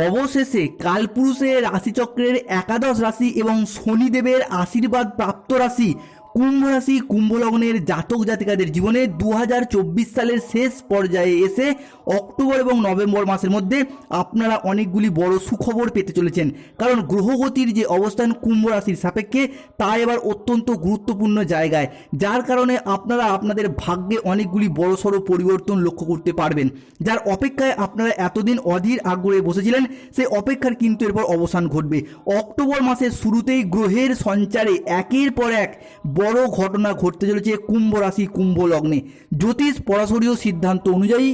অবশেষে কালপুরুষের রাশিচক্রের একাদশ রাশি এবং শনিদেবের আশীর্বাদ প্রাপ্ত রাশি কুম্ভ রাশি কুম্ভ লগ্নের জাতক জাতিকাদের জীবনে 2024 সালের শেষ পর্যায়ে এসে অক্টোবর এবং নভেম্বর মাসের মধ্যে আপনারা অনেকগুলি বড় সুখবর পেতে চলেছেন। কারণ গ্রহগতির যে অবস্থান কুম্ভ রাশির সাপেক্ষে তা এবার অত্যন্ত গুরুত্বপূর্ণ জায়গায়, যার কারণে আপনারা আপনাদের ভাগ্যে অনেকগুলি বড়সড় পরিবর্তন লক্ষ্য করতে পারবেন। যার অপেক্ষায় আপনারা এতদিন অধীর আগ্রহে বসেছিলেন, সেই অপেক্ষার কিন্তু এরপর অবসান ঘটবে। অক্টোবর মাসের শুরুতেই গ্রহের সঞ্চারে একের পর এক বড় ঘটনা ঘটতে চলেছে কুম্ভ রাশি কুম্ভ লগ্নে। জ্যোতিষ পরাশরীয় সিদ্ধান্ত অনুযায়ী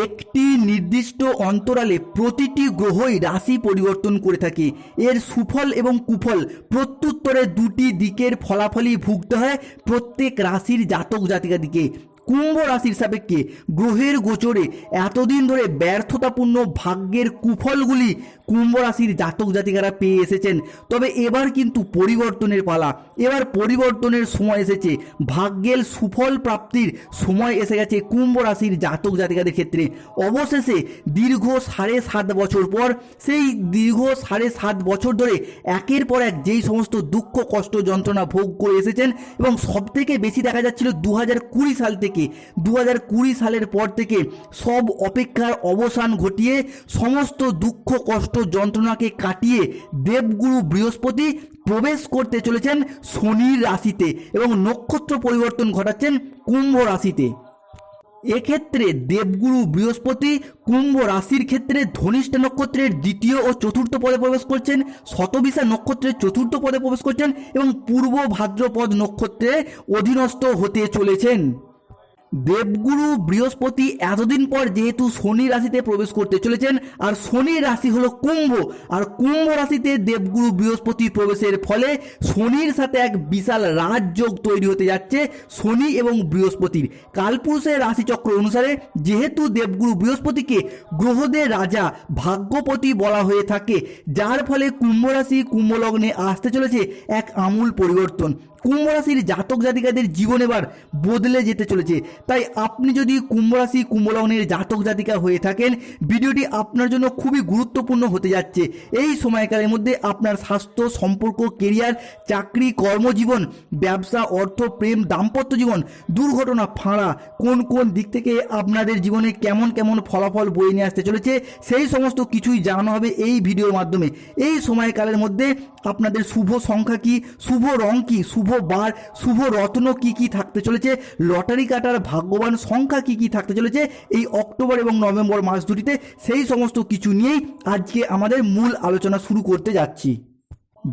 একটি নির্দিষ্ট অন্তরালে প্রতিটি গ্রহই রাশি পরিবর্তন করে থাকে। এর সুফল এবং কুফল প্রত্যুত্তরে দুটি দিকের ফলাফলই ভুগতে হয় প্রত্যেক রাশির জাতক জাতিকাদিকে। কুম্ভ রাশির সাপেক্ষে গ্রহের গোচরে এতদিন ধরে ব্যর্থতাপূর্ণ ভাগ্যের কুফলগুলি কুম্ভ রাশির জাতক জাতিকারা পেয়ে এসেছেন। তবে এবার কিন্তু পরিবর্তনের পালা, এবার পরিবর্তনের সময় এসেছে। ভাগ্যের সুফল প্রাপ্তির সময় এসে গেছে কুম্ভ রাশির জাতক জাতিকাদের ক্ষেত্রে। অবশেষে দীর্ঘ 7.5 বছর পর, সেই দীর্ঘ 7.5 বছর ধরে একের পর এক যেই সমস্ত দুঃখ কষ্ট যন্ত্রণা ভোগ করে এসেছেন এবং সবথেকে বেশি দেখা যাচ্ছিল 2020 সাল থেকে, 2020 সালের পর থেকে সব অপেক্ষার অবসান ঘটিয়ে সমস্ত দুঃখ কষ্ট যন্ত্রণাকে কাটিয়ে দেবগুরু বৃহস্পতি প্রবেশ করতে চলেছেন শনির রাশিতে এবং নক্ষত্র পরিবর্তন ঘটাচ্ছেন কুম্ভ রাশিতে। এক্ষেত্রে দেবগুরু বৃহস্পতি কুম্ভ রাশির ক্ষেত্রে ধনিষ্ঠ নক্ষত্রের দ্বিতীয় ও চতুর্থ পদে প্রবেশ করছেন, শতবিশা নক্ষত্রের চতুর্থ পদে প্রবেশ করছেন এবং পূর্ব ভাদ্রপদ নক্ষত্রে অধীনস্থ হতে চলেছেন। দেবগুরু বৃহস্পতি এতদিন পর যেহেতু শনি রাশিতে প্রবেশ করতে চলেছেন, আর শনির রাশি হলো কুম্ভ, আর কুম্ভ রাশিতে দেবগুরু বৃহস্পতি প্রবেশের ফলে শনির সাথে এক বিশাল রাজযোগ তৈরি হতে যাচ্ছে শনি এবং বৃহস্পতির। কালপুরুষের রাশিচক্র অনুসারে যেহেতু দেবগুরু বৃহস্পতিকে গ্রহদের রাজা ভাগ্যপতি বলা হয়ে থাকে, যার ফলে কুম্ভ রাশি কুম্ভ লগ্নে আসতে চলেছে এক আমূল পরিবর্তন। কুম্ভ রাশির জাতক জাতিকাদের জীবন এবার বদলে যেতে চলেছে। তাই আপনি যদি কুম্ভ রাশি কুম্ভ লগ্নের জাতক জাতিকা হয়ে থাকেন, ভিডিওটি আপনার জন্য খুবই গুরুত্বপূর্ণ হতে যাচ্ছে। এই সময়কালের মধ্যে আপনার স্বাস্থ্য, সম্পর্ক, কেরিয়ার, চাকরি, কর্মজীবন, ব্যবসা, অর্থ, প্রেম, দাম্পত্য জীবন, দুর্ঘটনা, ফাঁড়া, কোন কোন দিক থেকে আপনাদের জীবনে কেমন কেমন ফলাফল বয়ে নিয়ে আসতে চলেছে, সেই সমস্ত কিছুই জানানো হবে এই ভিডিওর মাধ্যমে। এই সময়কালের মধ্যে আপনাদের শুভ সংখ্যা কি, শুভ রং কি, শুভ বার, শুভ রত্ন কি কি থাকতে চলেছে, লটারি কাটার ভাগ্যবান সংখ্যা কি কি থাকতে চলেছে এই অক্টোবর এবং নভেম্বর মাস দুটিতে, সেই সমস্ত কিছু নিয়েই আজকে আমাদের মূল আলোচনা শুরু করতে যাচ্ছি।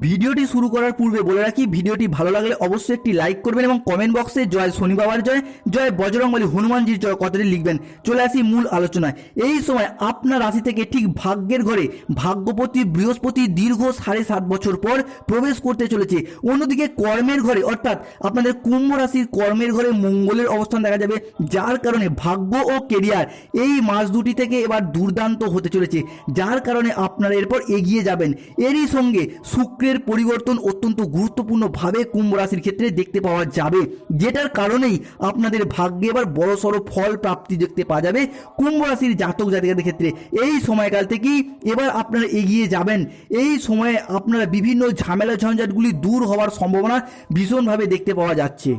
ভিডিওটি শুরু করার পূর্বে বলে রাখি, ভিডিওটি ভালো লাগলে অবশ্যই একটি লাইক করবেন এবং কমেন্ট বক্সে জয় শনি বাবার জয়, জয় বজরংবলী হনুমানজির জয় কথাটি লিখবেন। চলে আসি মূল আলোচনায়। এই সময় আপনার রাশি থেকে ঠিক ভাগ্যের ঘরে ভাগ্যপতি বৃহস্পতি দীর্ঘ 7.5 বছর পর প্রবেশ করতে চলেছে। অন্যদিকে কর্মের ঘরে, অর্থাৎ আপনাদের কুম্ভ রাশির কর্মের ঘরে মঙ্গলের অবস্থান দেখা যাবে, যার কারণে ভাগ্য ও কেরিয়ার এই মাস দুটি থেকে এবার দুর্দান্ত হতে চলেছে, যার কারণে আপনারা এরপর এগিয়ে যাবেন। এরই সঙ্গে শুক্রের পরিবর্তন অত্যন্ত গুরুত্বপূর্ণভাবে কুম্ভ রাশির ক্ষেত্রে দেখতে পাওয়া যাবে, যেটার কারণেই আপনাদের ভাগ্যে এবার বড়সড় ফল প্রাপ্তি দেখতে পাওয়া যাবে কুম্ভ রাশির জাতক জাতিকাদের ক্ষেত্রে। এই সময়কাল থেকেই এবার আপনারা এগিয়ে যাবেন। এই সময়ে আপনারা বিভিন্ন ঝামেলা ঝঞ্ঝাটগুলি দূর হওয়ার সম্ভাবনা ভীষণভাবে দেখতে পাওয়া যাচ্ছে।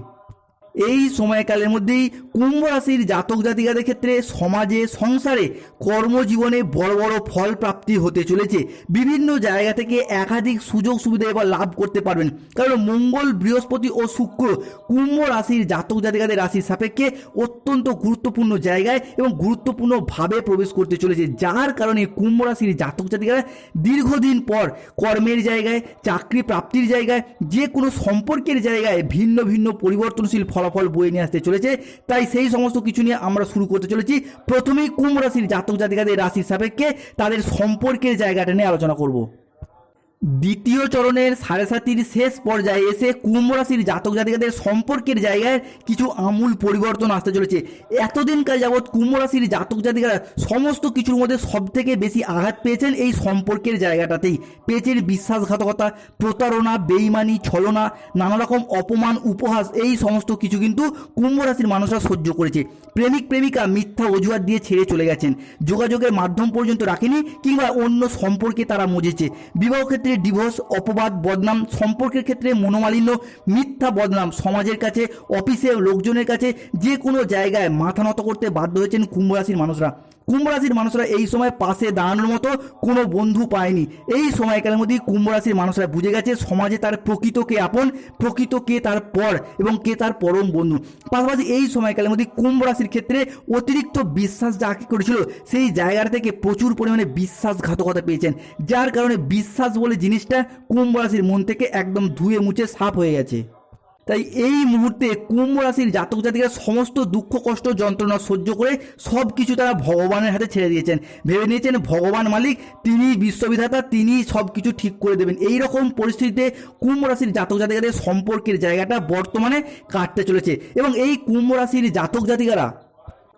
এই সময়কালের মধ্যেই কুম্ভ রাশির জাতক জাতিকাদের ক্ষেত্রে সমাজে, সংসারে, কর্মজীবনে বড় বড় ফল প্রাপ্তি হতে চলেছে। বিভিন্ন জায়গা থেকে একাধিক সুযোগ সুবিধা এবার লাভ করতে পারবেন, কারণ মঙ্গল, বৃহস্পতি ও শুক্র কুম্ভ রাশির জাতক জাতিকাদের রাশির সাপেক্ষে অত্যন্ত গুরুত্বপূর্ণ জায়গায় এবং গুরুত্বপূর্ণভাবে প্রবেশ করতে চলেছে, যার কারণে কুম্ভ রাশির জাতক জাতিকারা দীর্ঘদিন পর কর্মের জায়গায়, চাকরি প্রাপ্তির জায়গায়, যে কোনো সম্পর্কের জায়গায় ভিন্ন ভিন্ন পরিবর্তনশীল ফলাফল বয়ে নিয়ে আসতে চলেছে। তাই সেই সমস্ত কিছু নিয়ে আমরা শুরু করতে চলেছি। প্রথমেই কুম্ভ রাশির জাতক জাতিকাদের রাশির সাপেক্ষে তাদের সম্পর্কের জায়গাটা নিয়ে আলোচনা করব। দ্বিতীয় চরণের সাড়ে সাতির শেষ পর্যায়ে এসে কুম্ভ রাশির জাতক জাতিকাদের সম্পর্কের জায়গায় কিছু আমূল পরিবর্তন আসতে চলেছে। এতদিনকাল যাবৎ কুম্ভ রাশির জাতক জাতিকারা সমস্ত কিছুর মধ্যে সবথেকে বেশি আঘাত পেয়েছেন এই সম্পর্কের জায়গাটাতেই। পেয়েছেন বিশ্বাসঘাতকতা, প্রতারণা, বেইমানি, ছলনা, নানা রকম অপমান, উপহাস, এই সমস্ত কিছু কিন্তু কুম্ভ রাশির মানুষরা সহ্য করেছে। প্রেমিক প্রেমিকা মিথ্যা অজুহাত দিয়ে ছেড়ে চলে গেছেন, যোগাযোগের মাধ্যম পর্যন্ত রাখেনি কিংবা অন্য সম্পর্কে তারা মজেছে। বিবাহ ক্ষেত্রে ডিভোর্স, অপবাদ, বদনাম, সম্পর্কের ক্ষেত্রে মনোমালিন্য, মিথ্যা বদনাম, সমাজের কাছে, অফিসে লোকজনের কাছে, যে কোনো জায়গায় মাথা নত করতে বাধ্য হয়েছেন কুম্ভ রাশির মানুষরা। কুম্ভ রাশির মানুষরা এই সময় পাশে দাঁড়ানোর মতো কোনো বন্ধু পায়নি। এই সময়কালের মধ্যেই কুম্ভ রাশির মানুষরা বুঝে গেছে সমাজে তার প্রকৃত কে আপন, প্রকৃত কে তার পর এবং কে তার পরম বন্ধু। পাশাপাশি এই সময়কালের মধ্যে কুম্ভ রাশির ক্ষেত্রে অতিরিক্ত বিশ্বাস যাকে করেছিল সেই জায়গাটা থেকে প্রচুর পরিমাণে বিশ্বাসঘাতকতা পেয়েছেন, যার কারণে বিশ্বাস বলে জিনিসটা কুম্ভ রাশির মন থেকে একদম ধুয়ে মুছে সাফ হয়ে গেছে। তাই এই মুহূর্তে কুম্ভ রাশির জাতক জাতিকারা সমস্ত দুঃখ কষ্ট যন্ত্রণা সহ্য করে সব কিছু তারা ভগবানের হাতে ছেড়ে দিয়েছেন। ভেবে নিয়েছেন ভগবান মালিক, তিনি বিশ্ববিধাতা, তিনি সব কিছু ঠিক করে দেবেন। এই রকম পরিস্থিতিতে কুম্ভ রাশির জাতক জাতিকাদের সম্পর্কের জায়গাটা বর্তমানে কাটতে চলেছে এবং এই কুম্ভ রাশির জাতক জাতিকারা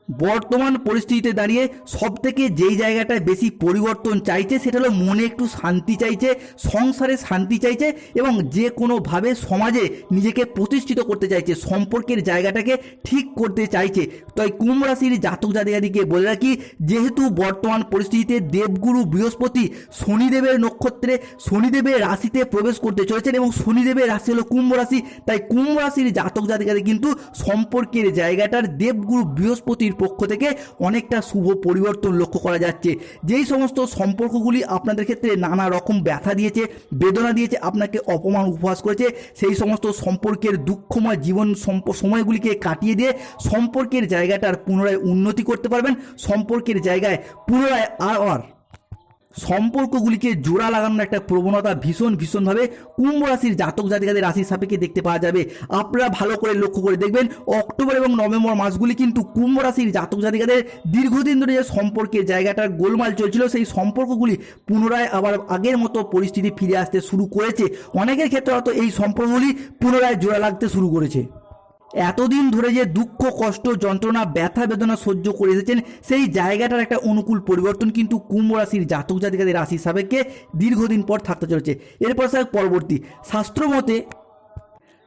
বর্তমান পরিস্থিতিতে দাঁড়িয়ে সব থেকে যেই জায়গাটায় বেশি পরিবর্তন চাইছে সেটা হলো মনে একটু শান্তি চাইছে, সংসারে শান্তি চাইছে এবং যে কোনোভাবে সমাজে নিজেকে প্রতিষ্ঠিত করতে চাইছে, সম্পর্কের জায়গাটাকে ঠিক করতে চাইছে। তাই কুম্ভ রাশির জাতক জাতিকাদিকে বলে রাখি, যেহেতু বর্তমান পরিস্থিতিতে দেবগুরু বৃহস্পতি শনিদেবের নক্ষত্রে, শনিদেবের রাশিতে প্রবেশ করতে চলেছেন এবং শনিদেবের রাশি হলো কুম্ভ রাশি। তাই কুম্ভ রাশির জাতক জাতিকাদের কিন্তু সম্পর্কের জায়গাটার দেবগুরু বৃহস্পতির পক্ষ থেকে অনেকটা শুভ পরিবর্তন লক্ষ্য করা যাচ্ছে। যেই সমস্ত সম্পর্কগুলি আপনাদের ক্ষেত্রে নানা রকম ব্যথা দিয়েছে, বেদনা দিয়েছে, আপনাকে অপমান উপহাস করেছে, সেই সমস্ত সম্পর্কের দুঃখময় জীবন সময়গুলিকে কাটিয়ে দিয়ে সম্পর্কের জায়গাটার পুনরায় উন্নতি করতে পারবেন। সম্পর্কের জায়গায় পুনরায় আর সম্পর্কগুলিকে জোড়া লাগানোর একটা প্রবণতা ভীষণভাবে কুম্ভ রাশির জাতক জাতিকাদের রাশির সাপেক্ষে দেখতে পাওয়া যাবে। আপনারা ভালো করে লক্ষ্য করে দেখবেন, অক্টোবর এবং নভেম্বর মাসগুলি কিন্তু কুম্ভ রাশির জাতক জাতিকাদের দীর্ঘদিন ধরে যে সম্পর্কের জায়গাটার গোলমাল চলছিল সেই সম্পর্কগুলি পুনরায় আবার আগের মতো পরিস্থিতি ফিরে আসতে শুরু করেছে। অনেকের ক্ষেত্রে হয়তো এই সম্পর্কগুলি পুনরায় জোড়া লাগতে শুরু করেছে। এতদিন ধরে যে দুঃখ কষ্ট যন্ত্রণা ব্যথা বেদনা সহ্য করে এসেছেন সেই জায়গাটার একটা অনুকূল পরিবর্তন কিন্তু কুম্ভ রাশির জাতক জাতিকাদের রাশির সাপেক্ষে দীর্ঘদিন পর থাকতে চলেছে। এরপর স্যার পরবর্তী শাস্ত্রমতে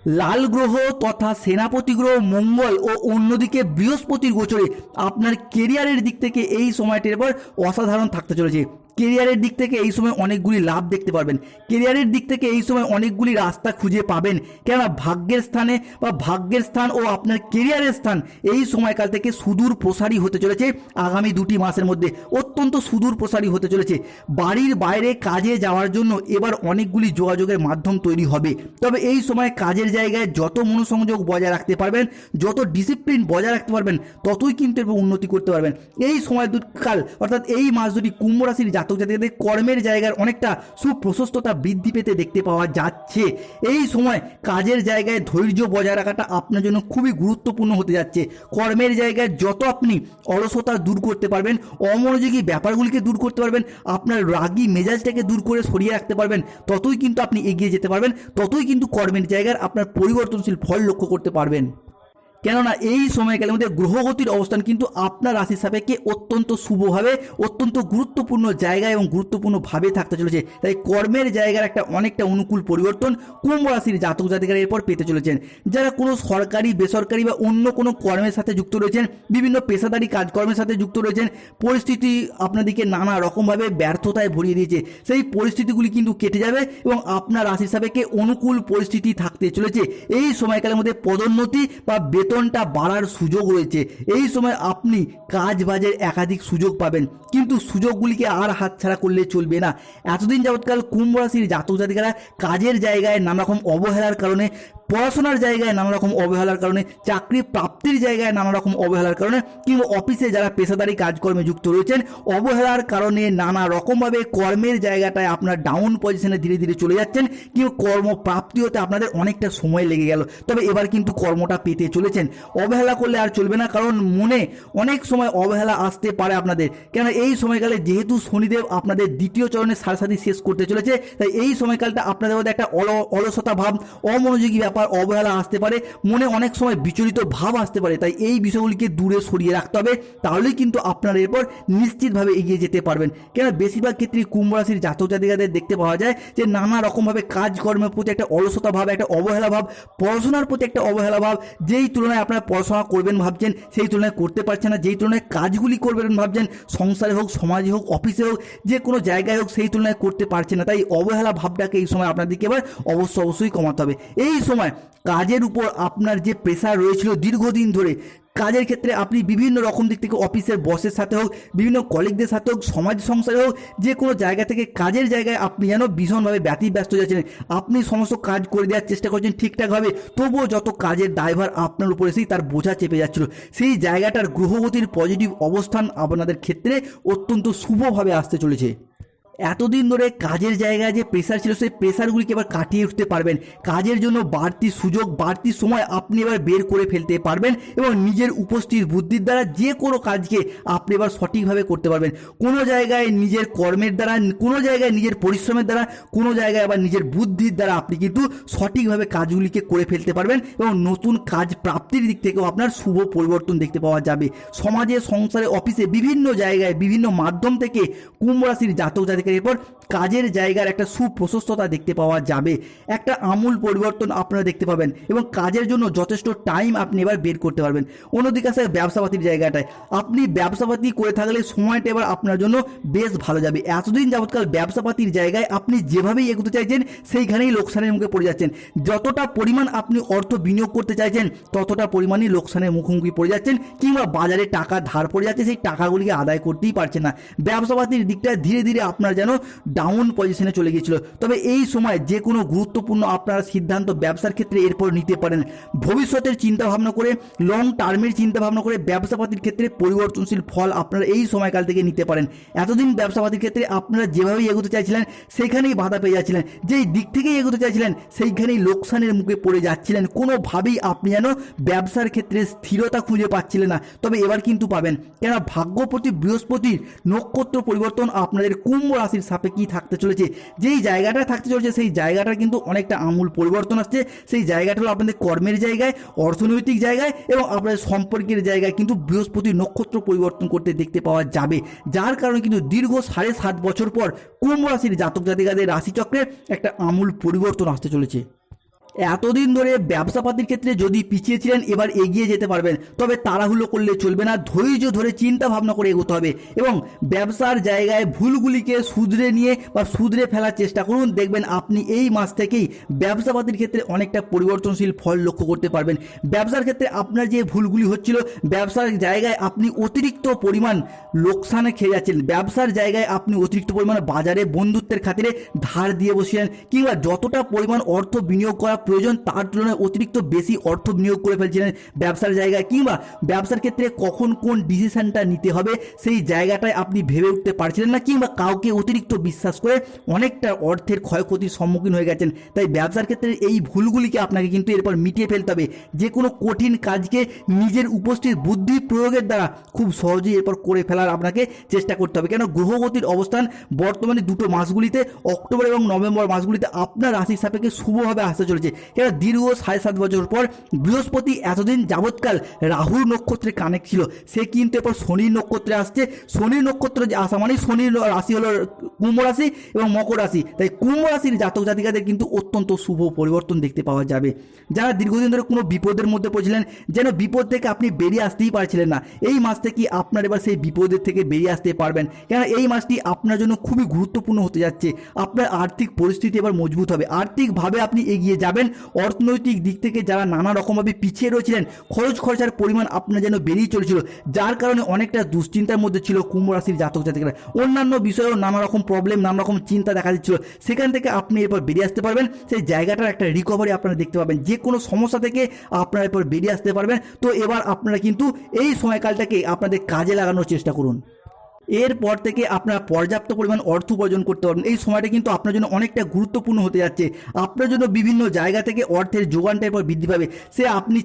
লাল গ্রহ তথা সেনাপতি গ্রহ মঙ্গল ও অন্যদিকে বৃহস্পতির গোচরে আপনার কেরিয়ারের দিক থেকে এই সময়টির পর অসাধারণ থাকতে চলেছে। কেরিয়ারের দিক থেকে এই সময় অনেকগুলি লাভ দেখতে পারবেন, কেরিয়ারের দিক থেকে এই সময় অনেকগুলি রাস্তা খুঁজে পাবেন। কেননা ভাগ্যের স্থানে বা ভাগ্যের স্থান ও আপনার কেরিয়ারের স্থান এই সময়কাল থেকে সুদূর প্রসারী হতে চলেছে। আগামী 2টি মাসের মধ্যে অত্যন্ত সুদূর প্রসারী হতে চলেছে। বাড়ির বাইরে কাজে যাওয়ার জন্য এবার অনেকগুলি যোগাযোগের মাধ্যম তৈরি হবে। তবে এই সময় কাজের জায়গায় যত মনোসংযোগ বজায় রাখতে পারবেন, যত ডিসিপ্লিন বজায় রাখতে পারবেন, ততই কিন্তু এরপর উন্নতি করতে পারবেন। এই সময় কাল অর্থাৎ এই মাস দুটি কুম্ভ রাশির জাতক জাতিকাদের কর্মের জায়গার অনেকটা সুপ্রশস্ততা বৃদ্ধি পেতে দেখতে পাওয়া যাচ্ছে। এই সময় কাজের জায়গায় ধৈর্য বজায় রাখাটা আপনার জন্য খুবই গুরুত্বপূর্ণ হতে যাচ্ছে। কর্মের জায়গায় যত আপনি অলসতা দূর করতে পারবেন, অমনোযোগী ব্যাপারগুলিকে দূর করতে পারবেন, আপনার রাগী মেজাজটাকে দূর করে সরিয়ে রাখতে পারবেন, ততই কিন্তু আপনি এগিয়ে যেতে পারবেন, ততই কিন্তু কর্মের জায়গার আপনার পরিবর্তনশীল ফল লক্ষ্য করতে পারবেন। কেননা এই সময়কালের মধ্যে গ্রহগতির অবস্থান কিন্তু আপনার রাশির সাপেক্ষে অত্যন্ত শুভভাবে, অত্যন্ত গুরুত্বপূর্ণ জায়গায় এবং গুরুত্বপূর্ণভাবে থাকতে চলেছে। তাই কর্মের জায়গার একটা অনেকটা অনুকূল পরিবর্তন কুম্ভ রাশির জাতক জাতিকারা এরপর পেতে চলেছেন। যারা কোনো সরকারি বেসরকারি বা অন্য কোনো কর্মের সাথে যুক্ত রয়েছেন, বিভিন্ন পেশাদারি কাজকর্মের সাথে যুক্ত রয়েছেন, পরিস্থিতি আপনাদেরকে নানা রকমভাবে ব্যর্থতায় ভরিয়ে দিয়েছে, সেই পরিস্থিতিগুলি কিন্তু কেটে যাবে এবং আপনার রাশির সাপেক্ষে অনুকূল পরিস্থিতি থাকতে চলেছে। এই সময়কালের মধ্যে পদোন্নতি বা বেতনটা বাড়ার সুযোগ রয়েছে। এই সময় আপনি কাজ বাজের একাধিক সুযোগ পাবেন, কিন্তু সুযোগগুলিকে আর হাতছাড়া করলে চলবে না। এতদিন যাবৎকাল কুম্ভ রাশির জাতক জাতিকারা কাজের জায়গায় নানা রকম অবহেলার কারণে পড়াশোনার জায়গায় নানা রকম অবহেলার কারণে, চাকরি প্রাপ্তির জায়গায় নানা রকম অবহেলার কারণে, কিংবা অফিসে যারা পেশাদারি কাজকর্মে যুক্ত রয়েছেন অবহেলার কারণে নানা রকমভাবে কর্মের জায়গাটায় আপনার ডাউন পজিশনে ধীরে ধীরে চলে যাচ্ছেন, কিংবা কর্মপ্রাপ্তি হতে আপনাদের অনেকটা সময় লেগে গেল। তবে এবার কিন্তু কর্মটা পেতে চলেছেন। অবহেলা করলে আর চলবে না, কারণ মনে অনেক সময় অবহেলা আসতে পারে আপনাদের, কেন এই সময়কালে যেহেতু শনিদেব আপনাদের দ্বিতীয় চরণের সাড়ে শেষ করতে চলেছে, তাই এই সময়কালটা আপনাদের মধ্যে একটা অলসতা ভাব, অমনোযোগী ব্যাপার, অবহেলা আসতে পারে, মনে অনেক সময় বিচলিত ভাব আসতে পারে। তাই এই বিষয়গুলিকে দূরে সরিয়ে রাখতে হবে, তাহলেই কিন্তু আপনারা এরপর নিশ্চিতভাবে এগিয়ে যেতে পারবেন। কেন বেশিরভাগ ক্ষেত্রে কুম্ভ রাশির জাতক জাতিকাদের দেখতে পাওয়া যায় যে নানা রকমভাবে কাজকর্মের প্রতি একটা অলসতা ভাব, একটা অবহেলা ভাব, পড়াশোনার প্রতি একটা অবহেলা ভাব, যেই তুলনায় আপনারা পড়াশোনা করবেন ভাবছেন সেই তুলনায় করতে পারছেন না, যেই তুলনায় কাজগুলি করবেন ভাবছেন সংসারে হোক, সমাজে হোক, অফিসে হোক, যে কোনো জায়গায় হোক, সেই তুলনায় করতে পারছেন না। তাই অবহেলা ভাবটাকে এই সময় আপনাদেরকে এবার অবশ্যই কমাতে হবে। এই সময় কাজের উপর আপনার যে প্রেশার রয়েছিল দীর্ঘদিন ধরে, কাজের ক্ষেত্রে আপনি বিভিন্ন রকম দিক থেকে অফিসের বসের সাথে হোক, বিভিন্ন কলিগদের সাথে হোক, সমাজ সংসারে হোক, যে কোনো জায়গা থেকে কাজের জায়গায় আপনি যেন ভীষণভাবে ব্যস্ত যাচ্ছেন। আপনি সমস্ত কাজ করে দেওয়ার চেষ্টা করছেন ঠিকঠাকভাবে, তবুও যত কাজের দায়ভার আপনার উপরে এসেই তার বোঝা চেপে যাচ্ছিল। সেই জায়গাটার গ্রহগতির পজিটিভ অবস্থান আপনাদের ক্ষেত্রে অত্যন্ত শুভভাবে আসতে চলেছে। এতদিন ধরে কাজের জায়গায় যে প্রেশার ছিল সেই প্রেশারগুলিকে এবার কাটিয়ে উঠতে পারবেন। কাজের জন্য বাড়তি সুযোগ, বাড়তি সময় আপনি এবার বের করে ফেলতে পারবেন এবং নিজের উপস্থিত বুদ্ধির দ্বারা যে কোনো কাজকে আপনি এবার সঠিকভাবে করতে পারবেন। কোনো জায়গায় নিজের কর্মের দ্বারা, কোনো জায়গায় নিজের পরিশ্রমের দ্বারা, কোনো জায়গায় আবার নিজের বুদ্ধির দ্বারা আপনি কিন্তু সঠিকভাবে কাজগুলিকে করে ফেলতে পারবেন এবং নতুন কাজ প্রাপ্তির দিক থেকেও আপনার শুভ পরিবর্তন দেখতে পাওয়া যাবে। সমাজে, সংসারে, অফিসে, বিভিন্ন জায়গায়, বিভিন্ন মাধ্যম থেকে কুম্ভ রাশির জাতক জাতিক এরপর কাজের জায়গার একটা সুপ্রশস্ততা দেখতে পাওয়া যাবে। একটা আমূল পরিবর্তন আপনারা দেখতে পাবেন এবং কাজের জন্য যথেষ্ট টাইম আপনি এবার বের করতে পারবেন। অন্যদিকে আসে ব্যবসাপাতির জায়গাটায়, আপনি ব্যবসাপাতি করে থাকলে সময়টা এবার আপনার জন্য বেশ ভালো যাবে। এতদিন যাবৎকাল ব্যবসাপাতির জায়গায় আপনি যেভাবেই এগোতে চাইছেন সেইখানেই লোকসানের মুখে পড়ে যাচ্ছেন। যতটা পরিমাণ আপনি অর্থ বিনিয়োগ করতে চাইছেন ততটা পরিমাণই লোকসানের মুখোমুখি পড়ে যাচ্ছেন, কিংবা বাজারে টাকা ধার পড়ে যাচ্ছে, সেই টাকাগুলিকে আদায় করতেই পারছেন না। ব্যবসাপাতির দিকটা ধীরে ধীরে আপনার যেন ডাউন পজিশনে চলে গিয়েছিল। তবে এই সময় যে কোনো গুরুত্বপূর্ণ আপনারা সিদ্ধান্ত ব্যবসার ক্ষেত্রে এরপর নিতে পারেন। ভবিষ্যতের চিন্তা ভাবনা করে, লং টার্মের চিন্তা ভাবনা করে ব্যবসাপাতির ক্ষেত্রে পরিবর্তনশীল ফল আপনারা এই সময়কাল থেকে নিতে পারেন। এতদিন ব্যবসাপাতির ক্ষেত্রে আপনারা যেভাবেই এগোতে চাইছিলেন সেইখানেই বাধা পেয়ে যাচ্ছিলেন, যেই দিক থেকেই এগোতে চাইছিলেন সেইখানেই লোকসানের মুখে পড়ে যাচ্ছিলেন। কোনোভাবেই আপনি যেন ব্যবসার ক্ষেত্রে স্থিরতা খুঁজে পাচ্ছিলেন না। তবে এবার কিন্তু পাবেন, কেন ভাগ্যপতি বৃহস্পতির নক্ষত্র পরিবর্তন আপনাদের কুম্ভ রাশির সাপেক্ষেই থাকতে চলেছে। যেই জায়গাটা থাকতে চলেছে সেই জায়গাটা কিন্তু অনেকটা আমূল পরিবর্তন আসছে। সেই জায়গাটা হলো আপনাদের কর্মের জায়গায়, অর্থনৈতিক জায়গায় এবং আপনাদের সম্পর্কের জায়গায় কিন্তু বৃহস্পতি নক্ষত্র পরিবর্তন করতে দেখতে পাওয়া যাবে। যার কারণে কিন্তু দীর্ঘ 7.5 বছর পর কুম্ভ রাশির জাতক জাতিকাদের রাশিচক্রে একটা আমূল পরিবর্তন আসতে চলেছে। এতদিন ধরে ব্যবসাপাতির ক্ষেত্রে যদি পিছিয়ে ছিলেন এবার এগিয়ে যেতে পারবেন। তবে তাড়াহুড়ো করলে চলবে না, ধৈর্য ধরে চিন্তা ভাবনা করে এগোতে হবে এবং ব্যবসার জায়গায় ভুলগুলিকে শুধরে নিয়ে বা শুধরে ফেলার চেষ্টা করুন। দেখবেন আপনি এই মাস থেকেই ব্যবসাপাতির ক্ষেত্রে অনেকটা পরিবর্তনশীল ফল লক্ষ্য করতে পারবেন। ব্যবসার ক্ষেত্রে আপনার যে ভুলগুলি হচ্ছিল, ব্যবসার জায়গায় আপনি অতিরিক্ত পরিমাণ লোকসানে খেয়ে যাচ্ছেন, ব্যবসার জায়গায় আপনি অতিরিক্ত পরিমাণ বাজারে বন্ধুত্বের খাতিরে ধার দিয়ে বসিলেন, কিংবা যতটা পরিমাণ অর্থ বিনিয়োগ করা প্রয়োজন তার তুলনায় অতিরিক্ত বেশি অর্থ বিনিয়োগ করে ফেলছিলেন ব্যবসার জায়গায়, কিংবা ব্যবসার ক্ষেত্রে কখন কোন ডিসিশনটা নিতে হবে সেই জায়গাটায় আপনি ভেবে উঠতে পারছিলেন না, কিংবা কাউকে অতিরিক্ত বিশ্বাস করে অনেকটা অর্থের ক্ষয়ক্ষতির সম্মুখীন হয়ে গেছেন। তাই ব্যবসার ক্ষেত্রে এই ভুলগুলিকে আপনাকে কিন্তু এরপর মিটিয়ে ফেলতে হবে। যে কোনো কঠিন কাজকে নিজের উপস্থিত বুদ্ধি প্রয়োগের দ্বারা খুব সহজেই এরপর করে ফেলার আপনাকে চেষ্টা করতে হবে। কেন গ্রহগতির অবস্থান বর্তমানে দুটো মাসগুলিতে, অক্টোবর এবং নভেম্বর মাসগুলিতে আপনার রাশির সাপেক্ষে শুভভাবে আসতে চলেছে। কেন দীর্ঘ 7.5 বছর পর বৃহস্পতি এতদিন যাবৎকাল রাহুর নক্ষত্রে কানেক্ট ছিল, সে কিন্তু এরপর শনির নক্ষত্রে আসছে। শনির নক্ষত্রে আসা মানে শনির রাশি হলো কুম্ভ রাশি এবং মকর রাশি। তাই কুম্ভ রাশির জাতক জাতিকাদের কিন্তু অত্যন্ত শুভ পরিবর্তন দেখতে পাওয়া যাবে। যারা দীর্ঘদিন ধরে কোনো বিপদের মধ্যে পড়েছিলেন, যেন বিপদ থেকে আপনি বেরিয়ে আসতেই পারছিলেন না, এই মাস থেকে আপনার এবার সেই বিপদের থেকে বেরিয়ে আসতে পারবেন। কেন এই মাসটি আপনার জন্য খুবই গুরুত্বপূর্ণ হতে যাচ্ছে। আপনার আর্থিক পরিস্থিতি এবার মজবুত হবে, আর্থিকভাবে আপনি এগিয়ে যাবেন পারবেন। অর্থনৈতিক দিক থেকে যারা নানা রকমভাবে পিছিয়ে রয়েছিলেন, খরচ খরচার পরিমাণ আপনার যেন বেড়েই চলেছিল, যার কারণে অনেকটা দুশ্চিন্তার মধ্যে ছিল কুম্ভ রাশির জাতক জাতিকারা। অন্যান্য বিষয়েও নানা রকম প্রবলেম, নানা রকম চিন্তা দেখা দিচ্ছিল, সেখান থেকে আপনি এরপর বেরিয়ে আসতে পারবেন। সেই জায়গাটার একটা রিকভারি আপনারা দেখতে পাবেন, যে কোনো সমস্যা থেকে আপনারা এরপর বেরিয়ে আসতে পারবেন। তো এবার আপনারা কিন্তু এই সময়কালটাকে আপনাদের কাজে লাগানোর চেষ্টা করুন। এরপর থেকে আপনারা পর্যাপ্ত পরিমাণ অর্থ উপার্জন করতে পারবেন। এই সময়টা কিন্তু আপনার জন্য অনেকটা গুরুত্বপূর্ণ হতে যাচ্ছে। আপনার জন্য বিভিন্ন জায়গা থেকে অর্থের যোগানটা এরপর বৃদ্ধি পাবে। সে আপনি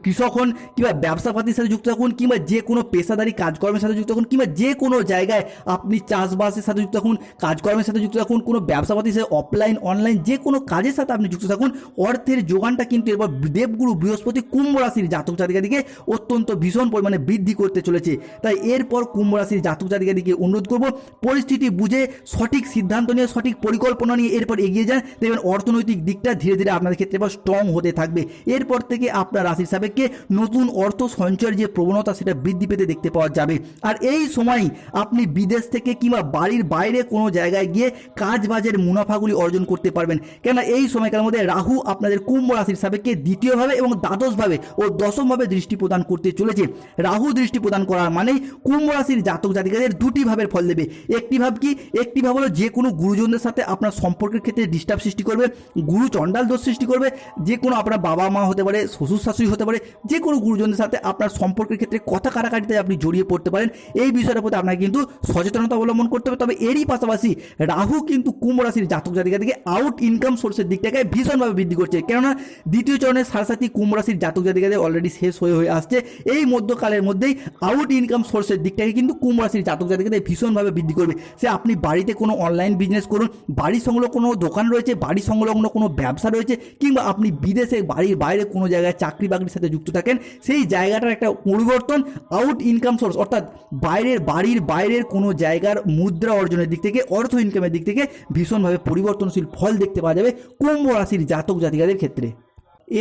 কৃষক হন, কিংবা ব্যবসাপাতির সাথে যুক্ত থাকুন, কিংবা যে কোনো পেশাদারি কাজকর্মের সাথে যুক্ত থাকুন, কিংবা যে কোনো জায়গায় আপনি চাষবাসের সাথে যুক্ত থাকুন, কাজকর্মের সাথে যুক্ত থাকুন, কোনো ব্যবসাপাতির সাথে অফলাইন অনলাইন যে কোনো কাজের সাথে আপনি যুক্ত থাকুন, অর্থের যোগানটা কিন্তু এরপর দেবগুরু বৃহস্পতি কুম্ভ রাশির জাতক জাতিকাদিকে অত্যন্ত ভীষণ পরিমাণে বৃদ্ধি করতে চলেছে। তাই এরপর কুম্ভ রাশির জাতক জাতিকাদিকে অনুরোধ করব, পরিস্থিতি বুঝে সঠিক সিদ্ধান্ত নিয়ে, সঠিক পরিকল্পনা নিয়ে এরপর এগিয়ে যান। দেখবেন অর্থনৈতিক দিকটা ধীরে ধীরে আপনাদের ক্ষেত্রে এবার স্ট্রং হতে থাকবে। এরপর থেকে আপনার রাশির সাপেক্ষে নতুন অর্থ সঞ্চয়ের যে প্রবণতা, সেটা বৃদ্ধি পেতে দেখতে পাওয়া যাবে। আর এই সময় আপনি বিদেশ থেকে কিংবা বাড়ির বাইরে কোনো জায়গায় গিয়ে কাজ বাজের মুনাফাগুলি অর্জন করতে পারবেন। কেননা এই সময়কালের মধ্যে রাহু আপনাদের কুম্ভ রাশির সাপেক্ষে দ্বিতীয়ভাবে এবং দ্বাদশভাবে ও দশমভাবে দৃষ্টি প্রদান করতে চলেছে। রাহু দৃষ্টি প্রদান করার মানেই কুম্ভ রাশির জাতক জাতিকাদের দুটি ভাবের ফল দেবে। একটি ভাব কি? একটি ভাব হলো যে কোনো গুরুজনদের সাথে আপনার সম্পর্কের ক্ষেত্রে ডিস্টার্ব সৃষ্টি করবে, গুরু চণ্ডাল দোষ সৃষ্টি করবে। যে কোনো আপনার বাবা মা হতে পারে, শ্বশুর শাশুড়ি হতে পারে, যে কোনো গুরুজনদের সাথে আপনার সম্পর্কের ক্ষেত্রে কথা কাটাকাটিতে আপনি জড়িয়ে পড়তে পারেন। এই বিষয়ের প্রতি আপনাকে কিন্তু সচেতনতা অবলম্বন করতে হবে। তবে এরই পাশাপাশি রাহু কিন্তু কুম্ভ রাশির জাতক জাতিকাদেরকে আউট ইনকাম সোর্সের দিকটাকে ভীষণভাবে বৃদ্ধি করছে। কেননা দ্বিতীয় চরণের সারাসাথী কুম্ভ রাশির জাতক জাতিকাদের অলরেডি শেষ হয়ে আসছে। এই মধ্যকালের মধ্যেই আউট ইনকাম সোর্সের দিকটাকে কিন্তু কুম্ভ রাশির জাতক জাতিকাদের ভীষণভাবে বৃদ্ধি করবে। সে আপনি বাড়িতে কোনো অনলাইন বিজনেস করুন, বাড়ি সংলগ্ন কোনো দোকান রয়েছে, বাড়ি সংলগ্ন কোনো ব্যবসা রয়েছে, কিংবা আপনি বিদেশে বাড়ির বাইরে কোনো জায়গায় চাকরি বাকরির সাথে যুক্ত থাকেন, সেই জায়গাটার একটা পরিবর্তন, আউট ইনকাম সোর্স অর্থাৎ বাড়ির বাইরের কোনো জায়গার মুদ্রা অর্জনের দিক থেকে, অর্থ ইনকামের দিক থেকে ভীষণভাবে পরিবর্তনশীল ফল দেখতে পাওয়া যাবে কুম্ভ রাশির জাতক জাতিকাদের ক্ষেত্রে।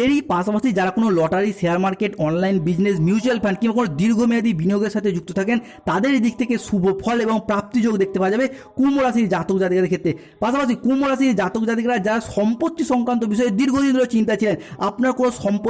এরই পাশাপাশি যারা কোনো lottery, share market, online business, mutual fund কিংবা কোনো দীর্ঘমেয়াদী বিনিয়োগের সাথে যুক্ত থাকেন, তাদের দিক থেকে শুভ ফল এবং প্রাপ্তিযোগ দেখতে পাওয়া যাবে কুম্ভ রাশির জাতক জাতিকাদের ক্ষেত্রে। পাশাপাশি কুম্ভ রাশির জাতক জাতিকারা যারা সম্পত্তি সংক্রান্ত বিষয়ে দীর্ঘদিন ধরে চিন্তা ছিলেন, আপনার কোনো সম্পত্তি